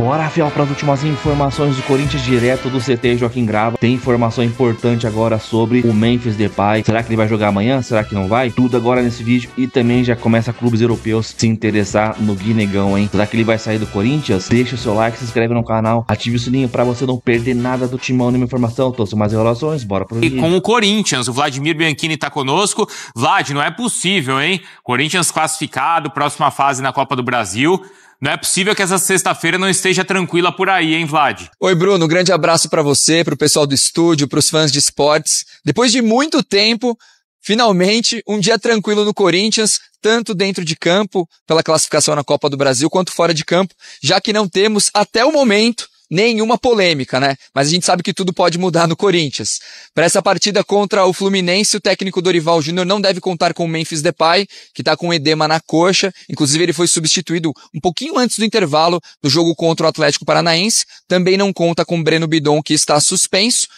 Bora, fiel, para as últimas informações do Corinthians direto do CT Joaquim Grava. Tem informação importante agora sobre o Memphis Depay. Será que ele vai jogar amanhã? Será que não vai? Tudo agora nesse vídeo. E também já começa clubes europeus se interessar no Guinegão, hein? Será que ele vai sair do Corinthians? Deixa o seu like, se inscreve no canal, ative o sininho para você não perder nada do timão, nenhuma informação. Trouxe mais relações, bora pro vídeo. E com o Corinthians, o Vladimir Bianchini tá conosco. Vlad, não é possível, hein? Corinthians classificado, próxima fase na Copa do Brasil. Não é possível que essa sexta-feira não esteja tranquila por aí, hein, Vlad? Oi, Bruno, um grande abraço pra você, pro pessoal do estúdio, pros fãs de esportes. Depois de muito tempo, finalmente, um dia tranquilo no Corinthians, tanto dentro de campo, pela classificação na Copa do Brasil, quanto fora de campo, já que não temos, até o momento, nenhuma polêmica, né? Mas a gente sabe que tudo pode mudar no Corinthians. Para essa partida contra o Fluminense, o técnico Dorival Júnior não deve contar com o Memphis Depay, que tá com edema na coxa. Inclusive, ele foi substituído um pouquinho antes do intervalo do jogo contra o Atlético Paranaense. Também não conta com o Breno Bidon, que está suspenso.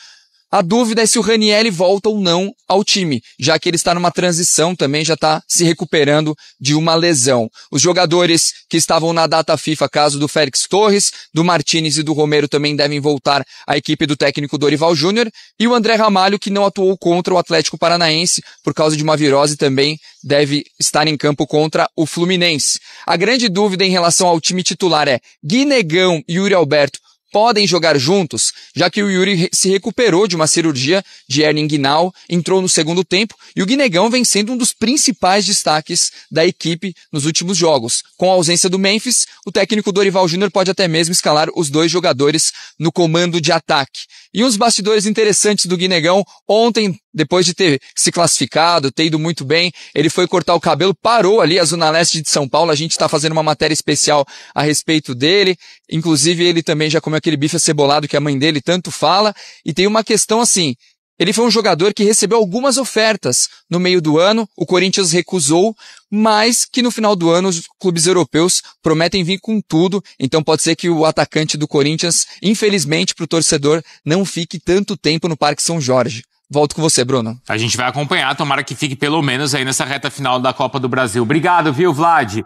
A dúvida é se o Ranieri volta ou não ao time, já que ele está numa transição também, já está se recuperando de uma lesão. Os jogadores que estavam na data FIFA, caso do Félix Torres, do Martínez e do Romero, também devem voltar à equipe do técnico Dorival Júnior, e o André Ramalho, que não atuou contra o Atlético Paranaense por causa de uma virose, também deve estar em campo contra o Fluminense. A grande dúvida em relação ao time titular é: Guinegão e Yuri Alberto podem jogar juntos, já que o Yuri se recuperou de uma cirurgia de hernia inguinal, entrou no segundo tempo, e o Guinegão vem sendo um dos principais destaques da equipe nos últimos jogos. Com a ausência do Memphis, o técnico Dorival Júnior pode até mesmo escalar os dois jogadores no comando de ataque. E uns bastidores interessantes do Guinegão: ontem, depois de ter se classificado, ter ido muito bem, ele foi cortar o cabelo, parou ali a Zona Leste de São Paulo. A gente está fazendo uma matéria especial a respeito dele. Inclusive, ele também já comeu aquele bife acebolado que a mãe dele tanto fala. E tem uma questão assim: ele foi um jogador que recebeu algumas ofertas no meio do ano, o Corinthians recusou, mas que no final do ano os clubes europeus prometem vir com tudo. Então pode ser que o atacante do Corinthians, infelizmente para o torcedor, não fique tanto tempo no Parque São Jorge. Volto com você, Bruno. A gente vai acompanhar, tomara que fique pelo menos aí nessa reta final da Copa do Brasil. Obrigado, viu, Vlad?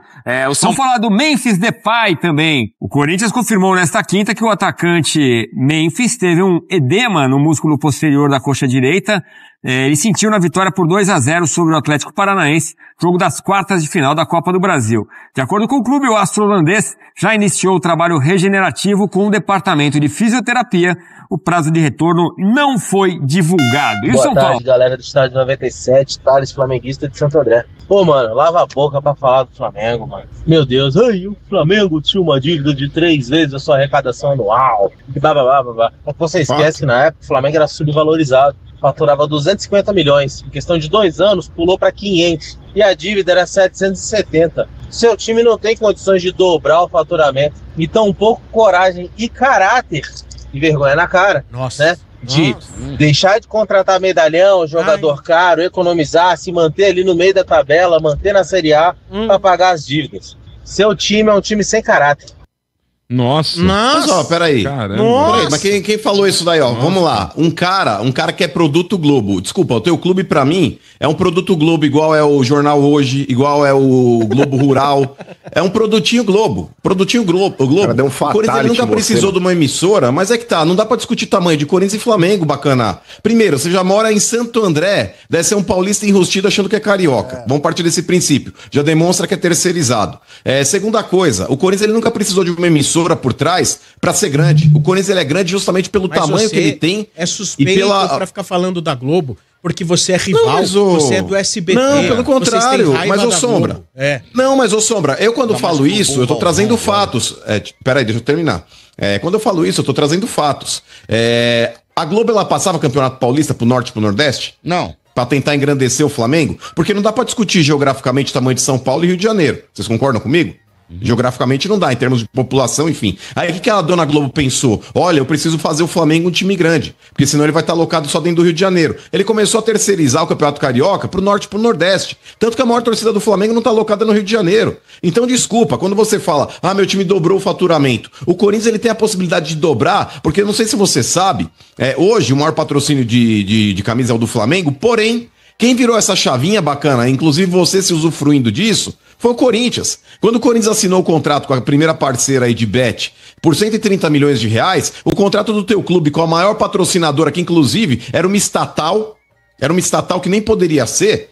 Vamos falar do Memphis Depay também. O Corinthians confirmou nesta quinta que o atacante Memphis teve um edema no músculo posterior da coxa direita. Ele sentiu na vitória por 2-0 sobre o Atlético Paranaense, jogo das quartas de final da Copa do Brasil. De acordo com o clube, o astro holandês já iniciou o trabalho regenerativo com o departamento de fisioterapia. O prazo de retorno não foi divulgado. E Boa tarde, galera do Estádio 97, Thales, flamenguista de Santo André. Pô, mano, lava a boca pra falar do Flamengo, mano. Meu Deus, ai, o Flamengo tinha uma dívida de 3 vezes a sua arrecadação anual. E blá, blá, blá, blá, blá. Mas você esquece que na época o Flamengo era subvalorizado. Faturava 250 milhões. Em questão de 2 anos, pulou para 500. E a dívida era 770. Seu time não tem condições de dobrar o faturamento. Então, um pouco coragem e caráter e vergonha na cara, né? De deixar de contratar medalhão, jogador caro, economizar, se manter ali no meio da tabela, manter na Série A para pagar as dívidas. Seu time é um time sem caráter. Nossa. Mas ó, peraí. Peraí, mas quem falou isso daí, ó? Nossa. Vamos lá. Um cara que é produto Globo. Desculpa, o teu clube pra mim é um produto Globo, igual é o Jornal Hoje, igual é o Globo Rural. É um produtinho Globo. Produtinho Globo. O Corinthians nunca precisou de uma emissora, mas é que tá, não dá pra discutir tamanho de Corinthians e Flamengo, bacana. Primeiro, você já mora em Santo André, deve ser um paulista enrustido achando que é carioca. Vamos partir desse princípio. Já demonstra que é terceirizado. Segunda coisa, o Corinthians ele nunca precisou de uma emissora por trás pra ser grande. O Corinthians ele é grande justamente pelo tamanho que ele tem. É suspeito pra ficar falando da Globo, porque você é rival, você é do SBT. Não, pelo contrário. Mas ô Sombra. Não, mas ô Sombra, eu quando falo isso, eu tô trazendo fatos. Peraí, deixa eu terminar. Quando eu falo isso, eu tô trazendo fatos. A Globo ela passava Campeonato Paulista pro Norte e pro Nordeste? Não. Pra tentar engrandecer o Flamengo? Porque não dá pra discutir geograficamente o tamanho de São Paulo e Rio de Janeiro. Vocês concordam comigo? Geograficamente não dá, em termos de população, enfim. Aí o que a dona Globo pensou? Olha, eu preciso fazer o Flamengo um time grande, porque senão ele vai estar alocado só dentro do Rio de Janeiro. Ele começou a terceirizar o Campeonato Carioca pro Norte e pro Nordeste. Tanto que a maior torcida do Flamengo não tá alocada no Rio de Janeiro. Então, desculpa, quando você fala, meu time dobrou o faturamento. O Corinthians ele tem a possibilidade de dobrar, porque eu não sei se você sabe, hoje o maior patrocínio de camisa é o do Flamengo, porém, quem virou essa chavinha bacana, inclusive você se usufruindo disso, foi o Corinthians. Quando o Corinthians assinou o contrato com a primeira parceira aí de Bet por 130 milhões de reais, o contrato do teu clube com a maior patrocinadora, que inclusive era uma estatal que nem poderia ser,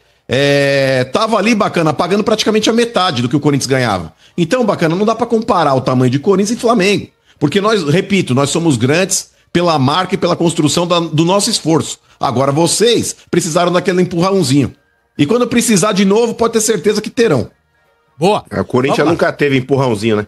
tava ali, Bacana, pagando praticamente a metade do que o Corinthians ganhava. Então, Bacana, não dá pra comparar o tamanho de Corinthians e Flamengo. Porque nós, repito, nós somos grandes pela marca e pela construção do nosso esforço. Agora vocês precisaram daquele empurrãozinho. E quando precisar de novo, pode ter certeza que terão. Boa. O Corinthians nunca teve empurrãozinho, né?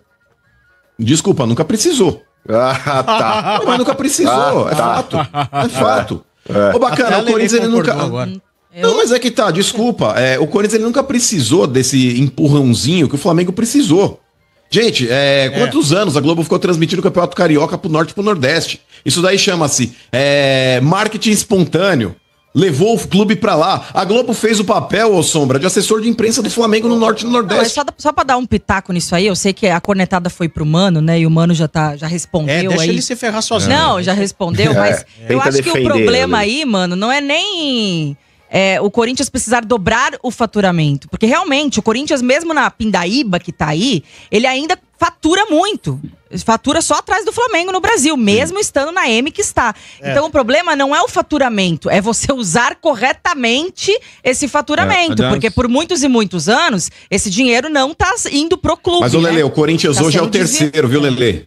Desculpa, nunca precisou. Ah, tá. Mas nunca precisou, fato. É fato. Ô, Bacana, o Corinthians ele nunca... Não, mas é que tá, desculpa. O Corinthians ele nunca precisou desse empurrãozinho que o Flamengo precisou. Gente, quantos anos a Globo ficou transmitindo o Campeonato Carioca pro Norte e pro Nordeste? Isso daí chama-se marketing espontâneo. Levou o clube pra lá. A Globo fez o papel, ô Sombra, de assessor de imprensa do Flamengo no Norte e no Nordeste. Não, só pra dar um pitaco nisso aí, eu sei que a cornetada foi pro Mano, né? E o Mano já respondeu deixa aí. ele se ferrar sozinho. Não, já respondeu, mas eu acho que o problema aí, mano, não é nem... o Corinthians precisar dobrar o faturamento. Porque realmente, o Corinthians, mesmo na pindaíba que tá aí, ele ainda fatura muito. Fatura só atrás do Flamengo no Brasil, mesmo estando na M que está. Então o problema não é o faturamento, é você usar corretamente esse faturamento. Porque por muitos e muitos anos, esse dinheiro não tá indo pro clube. Mas, ô Lelê, o Corinthians hoje é o terceiro, viu, Lelê?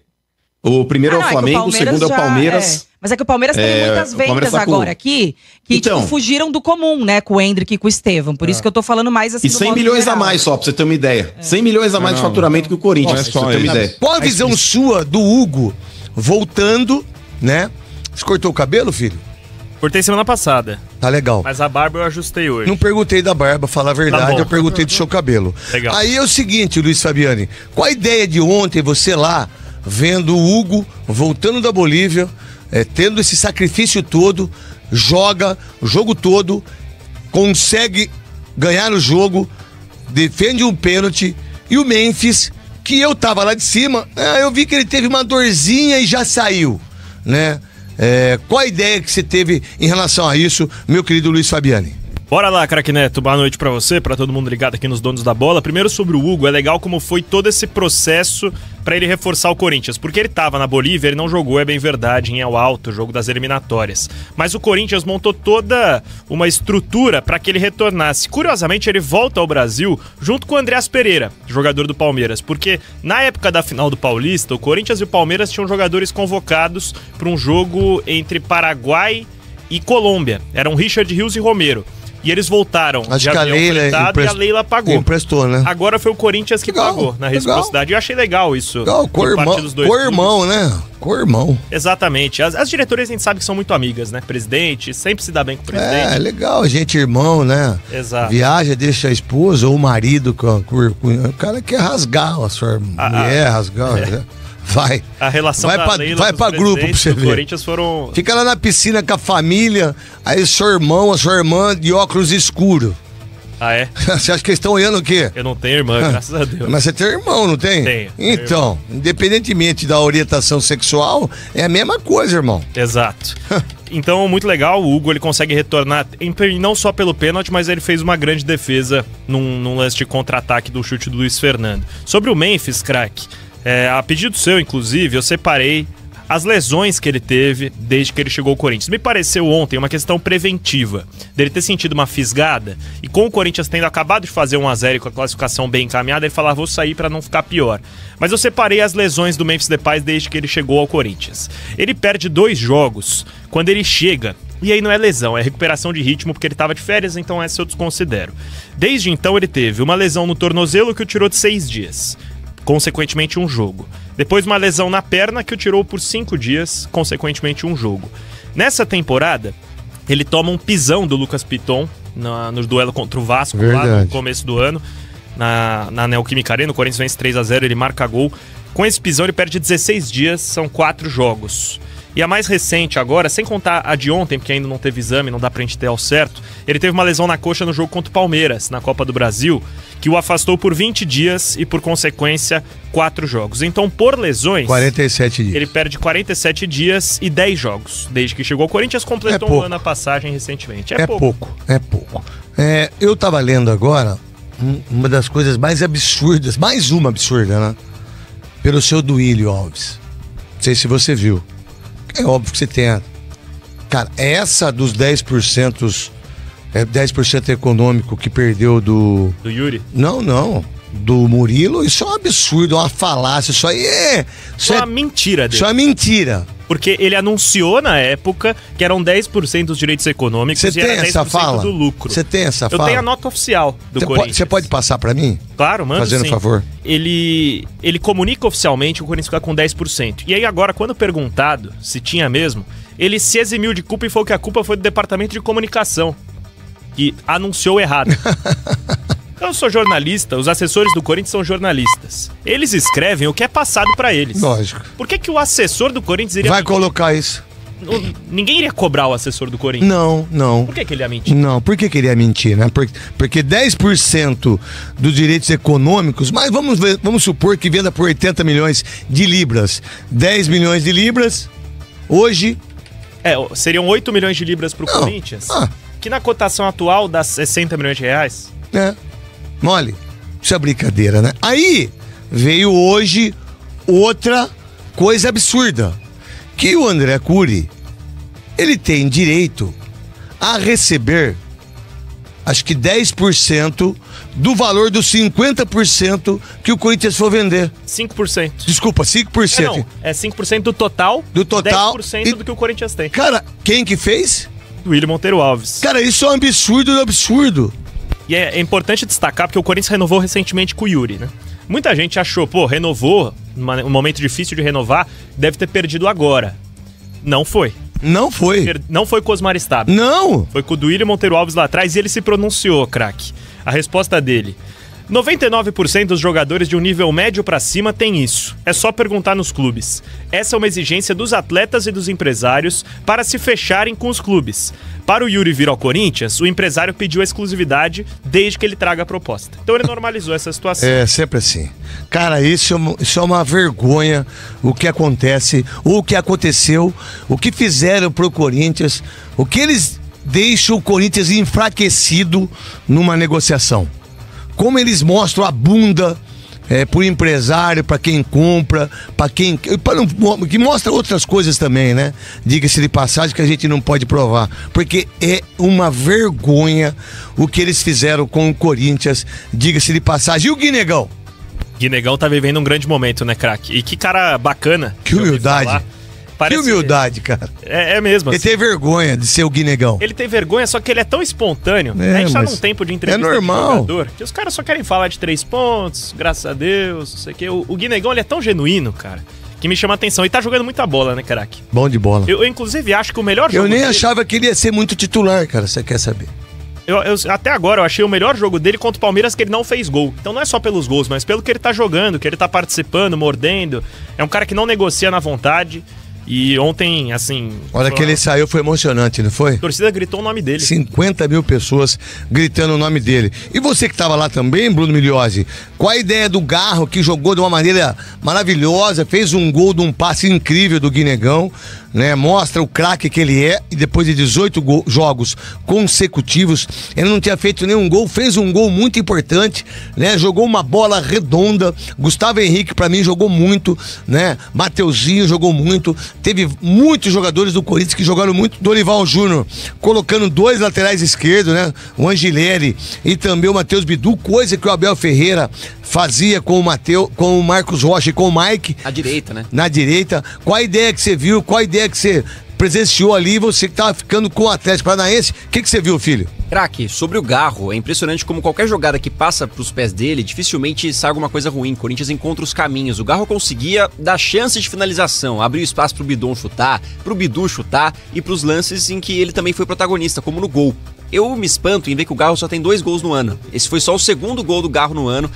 O primeiro é o Flamengo, o segundo é o Palmeiras. Mas é que o Palmeiras teve muitas vendas agora aqui que então, fugiram do comum, né? Com o Endrick e com o Estevão. Por isso que eu tô falando mais assim. E 100 milhões a mais só, pra você ter uma ideia. 100 milhões a mais de faturamento que o Corinthians, pra você ter uma ideia. Qual a visão sua do Hugo voltando, né? Você cortou o cabelo, filho? Cortei semana passada. Tá legal. Mas a barba eu ajustei hoje. Não perguntei da barba, falar a verdade, eu perguntei do seu cabelo. Legal. Aí é o seguinte, Luiz Fabiani, qual a ideia de ontem, você lá, vendo o Hugo voltando da Bolívia, tendo esse sacrifício todo, joga o jogo todo, consegue ganhar o jogo, defende um pênalti, e o Memphis, que eu tava lá de cima, eu vi que ele teve uma dorzinha e já saiu, né? Qual a ideia que você teve em relação a isso, meu querido Luiz Fabiani? Bora lá, craque Neto, boa noite pra você, pra todo mundo ligado aqui nos Donos da Bola. Primeiro sobre o Hugo, é legal como foi todo esse processo pra ele reforçar o Corinthians, porque ele tava na Bolívia, ele não jogou, é bem verdade, em El Alto, jogo das eliminatórias. Mas o Corinthians montou toda uma estrutura pra que ele retornasse. Curiosamente, ele volta ao Brasil junto com o Andreas Pereira, jogador do Palmeiras, porque na época da final do Paulista, o Corinthians e o Palmeiras tinham jogadores convocados pra um jogo entre Paraguai e Colômbia. Eram Richard Rios e Romero. E eles voltaram. Acho que a Leila e a Leila pagou. Emprestou, né? Agora foi o Corinthians que pagou na reciprocidade. Eu achei legal isso. Legal, co-irmão, né? Co-irmão. Exatamente. As diretorias a gente sabe que são muito amigas, né? Presidente, sempre se dá bem com o presidente. Legal, gente, irmão, né? Exato. Viaja, deixa a esposa ou o marido com o cara quer rasgar a sua mulher, rasgar. Vai. A relação vai pra grupo pra você ver. Corinthians foram... Fica lá na piscina com a família, aí seu irmão, a sua irmã de óculos escuros. Ah, é? Você acha que eles estão olhando o quê? Eu não tenho irmã, graças a Deus. Mas você tem irmão, não tem? Tenho. Então, independentemente da orientação sexual, é a mesma coisa, irmão. Exato. Então, muito legal, o Hugo ele consegue retornar, não só pelo pênalti, mas ele fez uma grande defesa num lance de contra-ataque do chute do Luiz Fernando. Sobre o Memphis, craque, a pedido seu, inclusive, eu separei as lesões que ele teve desde que ele chegou ao Corinthians. Me pareceu ontem uma questão preventiva, dele ter sentido uma fisgada, e com o Corinthians tendo acabado de fazer 1-0 e com a classificação bem encaminhada, ele falava, vou sair pra não ficar pior. Mas eu separei as lesões do Memphis Depay desde que ele chegou ao Corinthians. Ele perde 2 jogos quando ele chega, e aí não é lesão, é recuperação de ritmo, porque ele estava de férias, então essa eu desconsidero. Desde então ele teve uma lesão no tornozelo que o tirou de 6 dias. Consequentemente um jogo. Depois uma lesão na perna que o tirou por 5 dias, consequentemente um jogo. Nessa temporada, ele toma um pisão do Lucas Piton no duelo contra o Vasco, lá no começo do ano, na Neoquímica Arena. O Corinthians vence 3-0, ele marca gol. Com esse pisão ele perde 16 dias, são 4 jogos. E a mais recente agora, sem contar a de ontem, porque ainda não teve exame, não dá pra gente ter ao certo, ele teve uma lesão na coxa no jogo contra o Palmeiras, na Copa do Brasil, que o afastou por 20 dias e, por consequência, 4 jogos. Então, por lesões... 47 dias. Ele perde 47 dias e 10 jogos. Desde que chegou ao Corinthians, completou um ano a passagem recentemente. É pouco. É pouco. Eu tava lendo agora uma das coisas mais absurdas, mais uma absurda, né? Pelo seu Duílio Alves. Não sei se você viu. É óbvio que você tem. Cara, essa dos 10%, 10% econômico que perdeu do Yuri? Não. Do Murilo, isso é um absurdo, uma falácia. Isso aí é. Isso é uma mentira dele. Isso é mentira. Porque ele anunciou na época que eram 10% dos direitos econômicos e era 10% do lucro. Você tem essa fala? Eu tenho a nota oficial do Corinthians. Você pode passar pra mim? Claro, mano. Fazendo favor. Ele comunica oficialmente que o Corinthians fica com 10%. E aí agora, quando perguntado se tinha mesmo, ele se eximiu de culpa e falou que a culpa foi do departamento de comunicação, que anunciou errado. Eu sou jornalista, os assessores do Corinthians são jornalistas. Eles escrevem o que é passado pra eles. Lógico. Por que o assessor do Corinthians iria... Vai colocar isso. Ninguém iria cobrar o assessor do Corinthians. Não. Por que ele ia mentir? Não, por que ele ia mentir, né? Porque 10% dos direitos econômicos, mas vamos supor que venda por 80 milhões de libras. 10 milhões de libras, hoje... seriam 8 milhões de libras pro Corinthians, que na cotação atual dá 60 milhões de reais. Mole, isso é brincadeira, né? Aí veio hoje outra coisa absurda, que o André Cury, ele tem direito a receber, acho que 10% do valor dos 50% que o Corinthians for vender. 5%. Desculpa, 5%. É 5% do total. Do total. 10% do que o Corinthians tem. Cara, quem que fez? William Monteiro Alves. Cara, isso é um absurdo do absurdo. E é importante destacar porque o Corinthians renovou recentemente com o Yuri, né? Muita gente achou, renovou, um momento difícil de renovar, deve ter perdido agora. Não foi. Não foi. Não foi com o Osmar Stabile. Não. Foi com o Duílio Monteiro Alves lá atrás e ele se pronunciou, craque. A resposta dele: 99% dos jogadores de um nível médio pra cima tem isso. É só perguntar nos clubes. Essa é uma exigência dos atletas e dos empresários para se fecharem com os clubes. Para o Yuri vir ao Corinthians, o empresário pediu a exclusividade desde que ele traga a proposta. Então ele normalizou essa situação. É sempre assim. Cara, isso é uma vergonha o que acontece, o que aconteceu, o que fizeram pro Corinthians, o que eles deixam o Corinthians enfraquecido numa negociação. Como eles mostram a bunda pro empresário, para quem compra, que mostra outras coisas também, né? Diga-se de passagem que a gente não pode provar, porque é uma vergonha o que eles fizeram com o Corinthians, diga-se de passagem. E o Guinegão? Guinegão tá vivendo um grande momento, né, craque? E que cara bacana. Que humildade. Que humildade, cara. É mesmo. Ele tem vergonha de ser o Guinegão. Ele tem vergonha, só que ele é tão espontâneo. A gente tá num tempo de entrevista de jogador, que os caras só querem falar de 3 pontos, graças a Deus, não sei o quê. O Guinegão, ele é tão genuíno, cara, que me chama a atenção. E tá jogando muita bola, né, craque? Bom de bola. Eu inclusive, acho que o melhor jogo Eu nem achava que ele ia ser muito titular, cara, você quer saber? Até agora eu achei o melhor jogo dele contra o Palmeiras que ele não fez gol. Então não é só pelos gols, mas pelo que ele tá jogando, que ele tá participando, mordendo. É um cara que não negocia na vontade. E ontem, assim... A hora que ele saiu foi emocionante, não foi? A torcida gritou o nome dele. 50 mil pessoas gritando o nome dele. E você que estava lá também, Bruno Migliozzi, qual a ideia do Garro, que jogou de uma maneira maravilhosa, fez um gol de um passe incrível do Guinegão, né? Mostra o craque que ele é, e depois de 18 jogos consecutivos, ele não tinha feito nenhum gol, fez um gol muito importante, né? Jogou uma bola redonda. Gustavo Henrique, pra mim, jogou muito, né? Mateuzinho jogou muito. Teve muitos jogadores do Corinthians que jogaram muito. Dorival Júnior colocando 2 laterais esquerdos, né? O Angileri e também o Matheus Bidu, coisa que o Abel Ferreira fazia com o Marcos Rocha e com o Mike. Na direita, né? Na direita. Qual a ideia que você viu? Qual a ideia que você presenciou ali? Você que tava ficando com o Atlético Paranaense. O que você viu, filho? Craque, sobre o Garro, é impressionante como qualquer jogada que passa pros pés dele, dificilmente sai alguma coisa ruim. Corinthians encontra os caminhos. O Garro conseguia dar chances de finalização, abrir espaço pro Bidon chutar, pro Bidu chutar e pros lances em que ele também foi protagonista, como no gol. Eu me espanto em ver que o Garro só tem 2 gols no ano. Esse foi só o segundo gol do Garro no ano,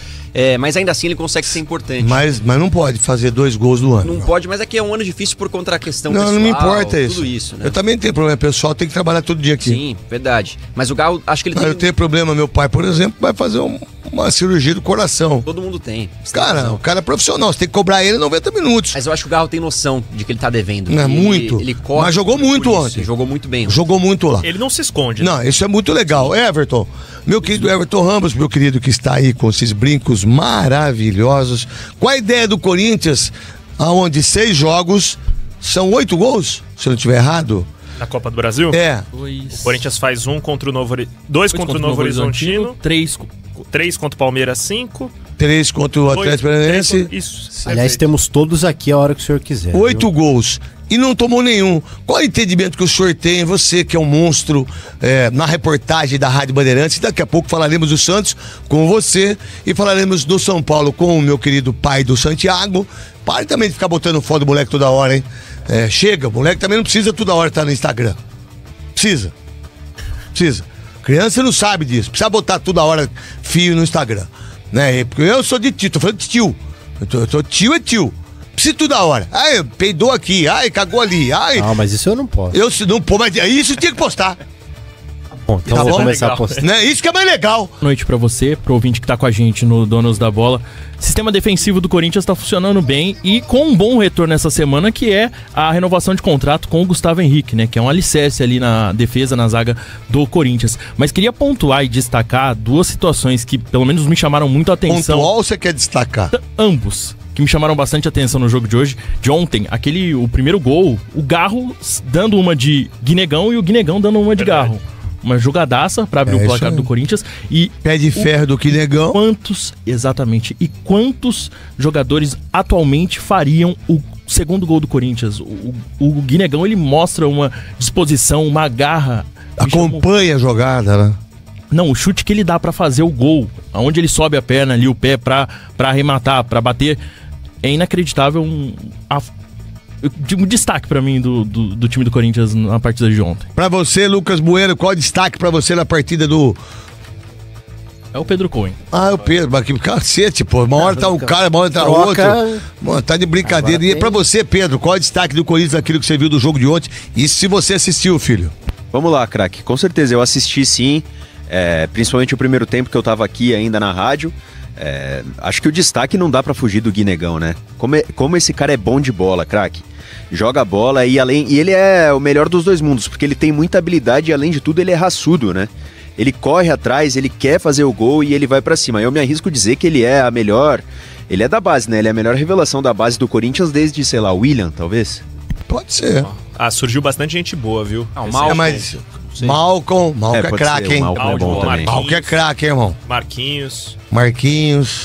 mas ainda assim ele consegue ser importante. Mas não pode fazer 2 gols no ano. Não pode, mas é que é um ano difícil por contra a questão pessoal. Não me importa isso. Tudo isso, né? Eu também tenho problema pessoal, tenho que trabalhar todo dia aqui. Sim, verdade. Mas o Garro, acho que ele tem... Eu tenho problema, meu pai, por exemplo, vai fazer uma cirurgia do coração. Todo mundo tem. Cara, o cara é profissional, você tem que cobrar ele 90 minutos. Mas eu acho que o Garro tem noção de que ele tá devendo. Não é muito. Ele corre. Mas jogou muito ontem. Jogou muito bem. Jogou muito lá. Ele não se esconde. Não, isso é muito legal. Everton, meu querido Everton Ramos, meu querido que está aí com esses brincos maravilhosos. Qual a ideia do Corinthians, aonde 6 jogos, são 8 gols, se eu não estiver errado? Na Copa do Brasil? É. O Corinthians faz 1 contra o Novo Dois contra o Novo Horizontino. 3 contra o Palmeiras, 5. 3 contra o Atlético Paranaense. Isso. Aliás, temos todos aqui a hora que o senhor quiser. 8 gols. E não tomou nenhum. Qual é o entendimento que o senhor tem? Você que é um monstro na reportagem da Rádio Bandeirantes. Daqui a pouco falaremos do Santos com você e falaremos do São Paulo com o meu querido pai do Santiago. Pare também de ficar botando foto do moleque toda hora, hein? Chega, o moleque também não precisa toda hora estar no Instagram. Precisa. Criança não sabe disso. Precisa botar toda hora fio no Instagram. Né? Porque eu sou de tio, tô falando de tio. Tio é tio. Precisa toda hora. Ai, peidou aqui. Ai, cagou ali. Ai. Não, mas isso eu não posso. Eu não posso, mas isso tinha que postar. Bom, então vou começar a postar. Né? Isso que é mais legal. Boa noite pra você, pro ouvinte que tá com a gente no Donos da Bola. Sistema defensivo do Corinthians tá funcionando bem e com um bom retorno essa semana, que é a renovação de contrato com o Gustavo Henrique, né? Que é um alicerce ali na defesa, na zaga do Corinthians. Mas queria pontuar e destacar 2 situações que pelo menos me chamaram muito a atenção. Pontual ou você quer destacar? Ambos. Que me chamaram bastante atenção no jogo de hoje, de ontem. O primeiro gol, o Garro dando uma de Guinegão e o Guinegão dando uma de Garro. Uma jogadaça pra abrir o placar do Corinthians. E pé de ferro do Guinegão. E quantos jogadores atualmente fariam o segundo gol do Corinthians? O Guinegão, ele mostra uma disposição, uma garra. Acompanha a jogada, né? Não, o chute que ele dá pra fazer o gol, onde ele sobe a perna ali, o pé pra arrematar, pra bater, é inacreditável. Um destaque pra mim do time do Corinthians na partida de ontem. Pra você, Lucas Bueno, qual o destaque pra você na partida do... É o Pedro Cohen. Ah, é o Pedro, mas que cacete, pô. Uma hora tá um cara, uma hora tá outro. Mano, tá de brincadeira. E pra você, Pedro, qual é o destaque do Corinthians naquilo que você viu do jogo de ontem? E se você assistiu, filho? Vamos lá, craque. Com certeza, eu assisti sim. Principalmente o primeiro tempo que eu tava aqui ainda na rádio. Acho que o destaque não dá pra fugir do Guinegão, né? Como esse cara é bom de bola, craque. Joga a bola e ele é o melhor dos 2 mundos, porque ele tem muita habilidade e além de tudo ele é raçudo, né? Ele corre atrás, ele quer fazer o gol e ele vai pra cima. Eu me arrisco dizer que ele é a melhor... Ele é da base, né? Ele é a melhor revelação da base do Corinthians desde, sei lá, o William, talvez? Pode ser. Surgiu bastante gente boa, viu? Malcom é craque, hein? Malcom é bom também. Malcom é craque, hein, irmão? Marquinhos.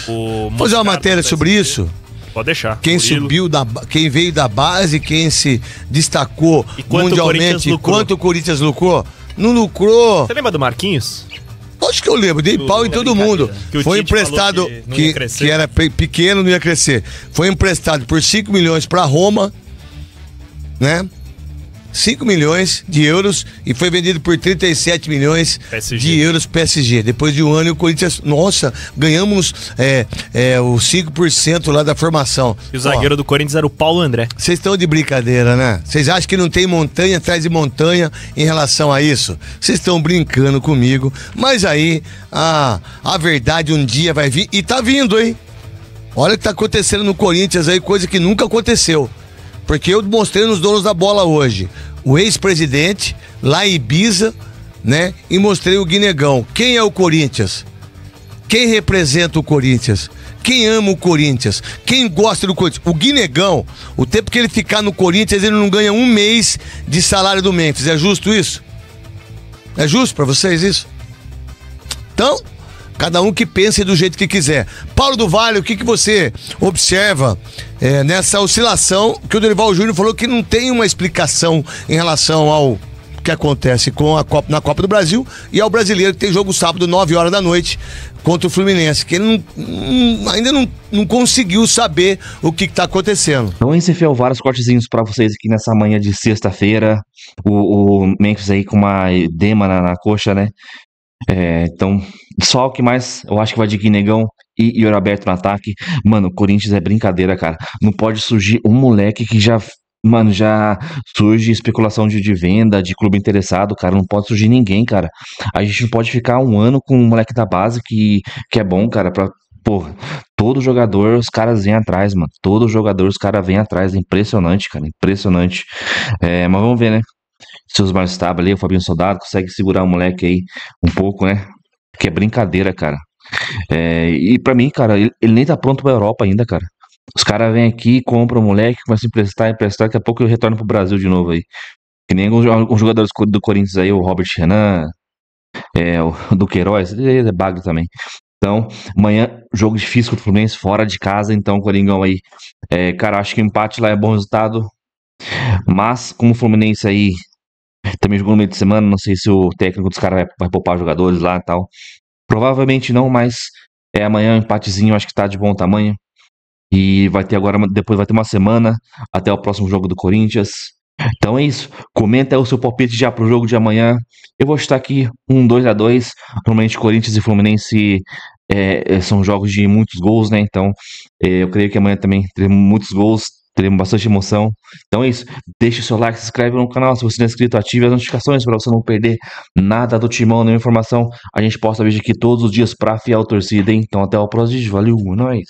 Vou fazer uma matéria sobre isso? Pode deixar. Quem veio da base, quem se destacou mundialmente, quanto o Corinthians lucrou? Não lucrou. Você lembra do Marquinhos? Acho que eu lembro, dei pau em todo mundo. Foi emprestado, que era pequeno, não ia crescer. Foi emprestado por 5 milhões pra Roma, né? 5 milhões de euros e foi vendido por 37 milhões de euros PSG. Depois de um ano, o Corinthians, nossa, ganhamos os 5% lá da formação. E o zagueiro do Corinthians era o Paulo André. Vocês estão de brincadeira, né? Vocês acham que não tem montanha atrás de montanha em relação a isso? Vocês estão brincando comigo, mas aí a verdade um dia vai vir e tá vindo, hein? Olha o que tá acontecendo no Corinthians aí, coisa que nunca aconteceu. Porque eu mostrei nos Donos da Bola hoje o ex-presidente lá em Ibiza, né? E mostrei o Guinegão. Quem é o Corinthians? Quem representa o Corinthians? Quem ama o Corinthians? Quem gosta do Corinthians? O Guinegão, o tempo que ele ficar no Corinthians, ele não ganha 1 mês de salário do Memphis. É justo isso? É justo pra vocês isso? Então, cada um que pense do jeito que quiser. Paulo do Vale, o que você observa nessa oscilação que o Dorival Júnior falou que não tem uma explicação em relação ao que acontece na Copa do Brasil e ao brasileiro que tem jogo sábado, 9 horas da noite, contra o Fluminense, que ele ainda não conseguiu saber o que está acontecendo. Então, esse foi vários cortezinhos para vocês aqui nessa manhã de sexta-feira. O Memphis aí com uma edema na coxa, né? Então, só o que mais eu acho que vai de Guinegão e Yuri Alberto no ataque. Mano, o Corinthians é brincadeira, cara. Não pode surgir um moleque que já Mano, já surge especulação de venda, de clube interessado, cara. Não pode surgir ninguém, cara. A gente não pode ficar um ano com um moleque da base que é bom, cara. Porra, todo jogador os caras vêm atrás, mano. Todo jogador os caras vêm atrás. É impressionante, cara. Impressionante. Mas vamos ver, né? Se os mais estáveis ali, o Fabinho Soldado, consegue segurar o moleque aí um pouco, né? Que é brincadeira, cara. E pra mim, cara, ele nem tá pronto pra Europa ainda, cara. Os caras vêm aqui, compram o moleque, começam a emprestar, daqui a pouco eu retorno pro Brasil de novo aí. Que nem os jogadores do Corinthians aí, o Robert Renan, o Duqueiroz, ele é bagre também. Então, amanhã, jogo difícil contra o Fluminense, fora de casa, então o Coringão aí. Cara, acho que o empate lá é bom resultado. Mas, como o Fluminense aí também jogou no meio de semana, não sei se o técnico dos caras vai poupar jogadores lá e tal. Provavelmente não, mas amanhã um empatezinho, acho que tá de bom tamanho. E depois vai ter uma semana até o próximo jogo do Corinthians. Então é isso. Comenta aí o seu palpite já pro jogo de amanhã. Eu vou chutar aqui 2-2. Normalmente Corinthians e Fluminense são jogos de muitos gols, né? Então eu creio que amanhã também teremos muitos gols, teremos bastante emoção. Então é isso. Deixe o seu like, se inscreve no canal. Se você não é inscrito, ative as notificações para você não perder nada do Timão, nenhuma informação. A gente posta vídeo aqui todos os dias pra fiel torcida, hein? Então até o próximo vídeo. Valeu, é nóis.